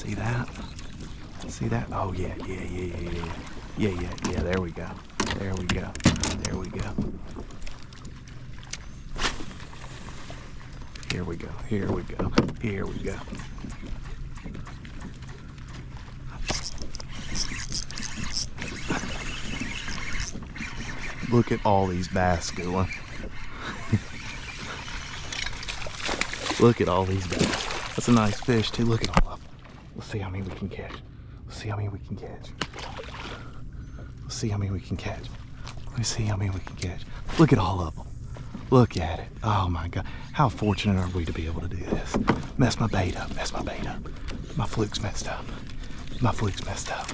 See that? See that? Oh yeah, yeah. There we go. There we go. There we go. Here we go. Here we go. Here we go. Look at all these bass going. Look at all these bass. That's a nice fish too. Look at all of them. Let's see how many we can catch. Let's see how many we can catch. Let's see how many we can catch. Let's see how many we can catch. Look at all of them. Look at it. Oh my God. How fortunate are we to be able to do this? Mess my bait up. Mess my bait up. My fluke's messed up. My fluke's messed up.